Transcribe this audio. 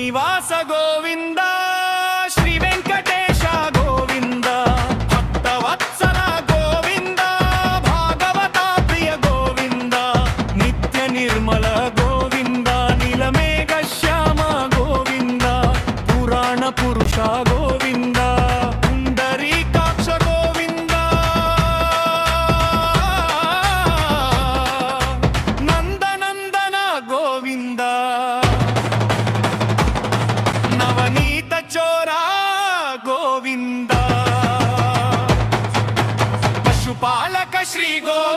శ్రీనివాస గోవింద శ్రీ వెంకటేశ గోవింద భక్తవత్సల గోవింద భాగవత ప్రియ గోవింద నిత్య నిర్మల గోవింద నీలమేఘ శ్యామ గోవింద పురాణ పురుష గోవింద పుండరీకాక్ష గోవింద నందనందన గోవింద నవనీత చోరా గోవింద పశుపాలక శ్రీ గోవింద